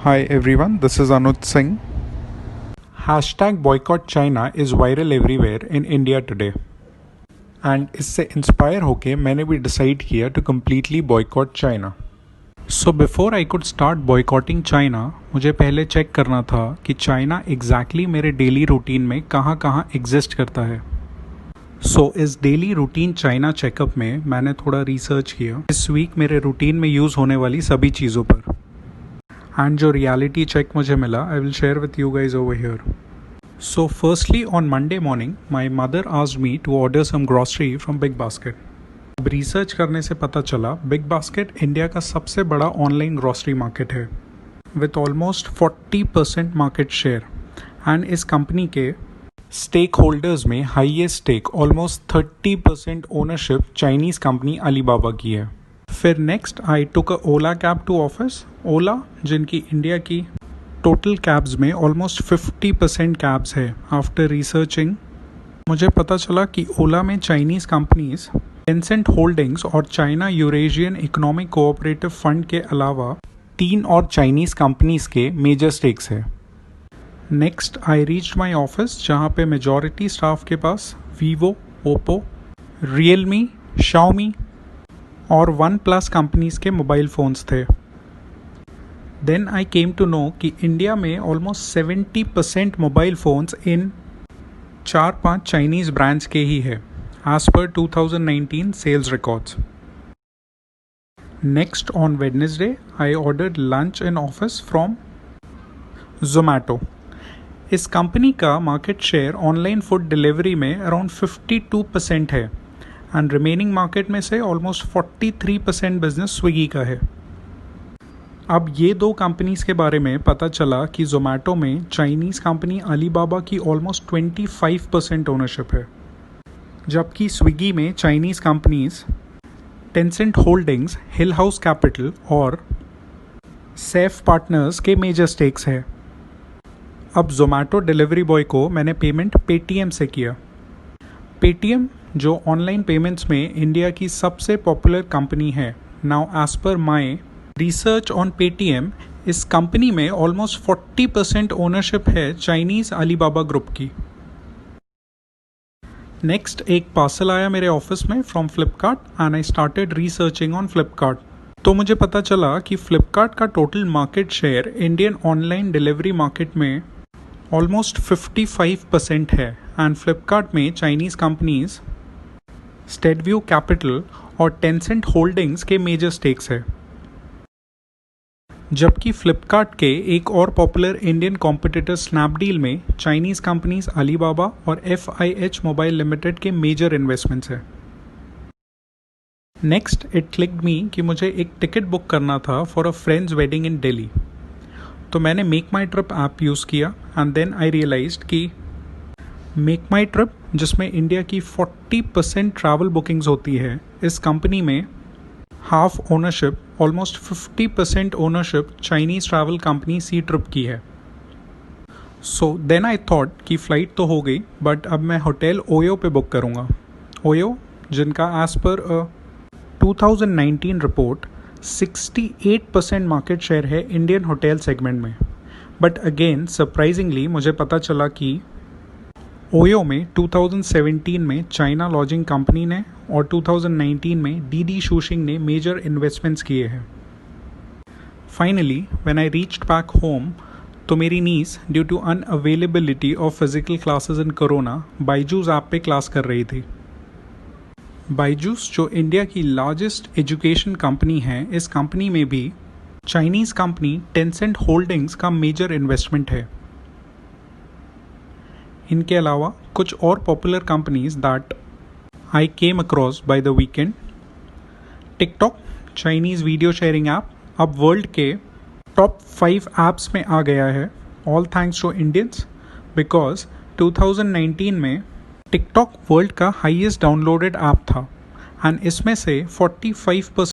Hi everyone, this is Anuj Singh. Hashtag boycott China is viral everywhere in India today. And इससे inspire होके मैंने भी decide किया to completely boycott China. So before I could start boycotting China, मुझे पहले check करना था कि चाइना exactly मेरे डेली रूटीन में कहाँ कहाँ एग्जिस्ट करता है. सो इस डेली रूटीन चाइना चेकअप में मैंने थोड़ा रिसर्च किया इस वीक मेरे रूटीन में यूज़ होने वाली सभी चीज़ों पर. एंड जो रियलिटी चेक मुझे मिला I will share with you guys over here. So firstly on Monday morning my mother asked me to order some grocery from Big Basket. अब रिसर्च करने से पता चला बिग बास्केट इंडिया का सबसे बड़ा ऑनलाइन ग्रॉसरी मार्केट है with almost 40% market share. And इस कंपनी के स्टेक होल्डर्स में highest stake almost 30% ownership Chinese company Alibaba की है. फिर next I took a Ola cab to office. Ola जिनकी इंडिया की टोटल कैब्स में ऑलमोस्ट 50% कैब्स है. आफ्टर रिसर्चिंग मुझे पता चला कि ओला में चाइनीज़ कंपनीज टेंसेंट होल्डिंग्स और China Eurasian economic cooperative fund के अलावा 3 और चाइनीज़ कंपनीज के मेजर स्टेक्स है. Next I reached my office जहाँ पे मेजॉरिटी स्टाफ के पास वीवो, ओप्पो, रियलमी, शाओमी और वन प्लस कंपनीज के मोबाइल फ़ोन्स थे. Then I came to know कि इंडिया में almost 70% mobile phones in 4-5 Chinese brands के ही है as per 2019 sales records. Next on Wednesday I ordered lunch in office from Zomato. इस company का market share online food delivery में around 52% है and remaining market में से ऑलमोस्ट 43% बिजनेस स्विगी का है. अब ये दो कंपनीज के बारे में पता चला कि जोमैटो में चाइनीज़ कंपनी अलीबाबा की ऑलमोस्ट 25% ओनरशिप है, जबकि स्विगी में चाइनीज़ कंपनीज टेंसेंट होल्डिंग्स, हिल हाउस कैपिटल और सेफ पार्टनर्स के मेजर स्टेक्स है. अब जोमैटो डिलीवरी बॉय को मैंने पेमेंट पेटीएम से किया. पेटीएम जो ऑनलाइन पेमेंट्स में इंडिया की सबसे पॉपुलर कंपनी है. Now as per my research on Paytm इस कंपनी में ऑलमोस्ट 40% ओनरशिप है चाइनीज़ अलीबाबा ग्रुप की. नेक्स्ट एक पार्सल आया मेरे ऑफिस में from Flipkart and I started researching on Flipkart. तो मुझे पता चला कि फ्लिपकार्ट का total market share Indian online delivery market में ऑलमोस्ट 55% है एंड फ्लिपकार्ट में चाइनीज़ कंपनीज स्टेडव्यू कैपिटल और टेंसेंट होल्डिंग्स के मेजर स्टेक्स है. जबकि फ्लिपकार्ट के एक और पॉपुलर इंडियन कॉम्पिटिटर स्नैपडील में चाइनीज़ कंपनीज अलीबाबा और FIH मोबाइल लिमिटेड के मेजर इन्वेस्टमेंट्स है. नेक्स्ट इट क्लिक्ड मी कि मुझे एक टिकट बुक करना था for a friend's wedding in Delhi. तो मैंने मेक माई ट्रिप ऐप यूज़ किया एंड देन आई रियलाइज्ड कि मेक माई ट्रिप जिसमें इंडिया की 40% ट्रैवल बुकिंग्स होती है, इस कंपनी में half ownership almost 50% ownership Chinese travel company Ctrip की है. सो देन आई थॉट कि फ़्लाइट तो हो गई बट अब मैं होटल ओयो पे बुक करूँगा. ओयो जिनका as per 2019 report 68% market share है इंडियन होटल सेगमेंट में. बट अगेन सरप्राइजिंगली मुझे पता चला कि ओयो में 2017 में चाइना लॉजिंग कंपनी ने और 2019 में डीडी शूशिंग ने मेजर इन्वेस्टमेंट्स किए हैं. Finally when I reached back home तो मेरी niece due to unavailability of physical classes in corona Byju's app पे क्लास कर रही थी. बायजूस जो इंडिया की लार्जेस्ट एजुकेशन कंपनी है, इस कंपनी में भी चाइनीज़ कंपनी टेंसेंट होल्डिंग्स का मेजर इन्वेस्टमेंट है. इनके अलावा कुछ और popular companies that I came across by the weekend. TikTok Chinese video sharing app अब वर्ल्ड के टॉप 5 ऐप्स में आ गया है, all thanks to Indians, because 2019 में टिकटॉक वर्ल्ड का हाईएस्ट डाउनलोडेड ऐप था एंड इसमें से 45%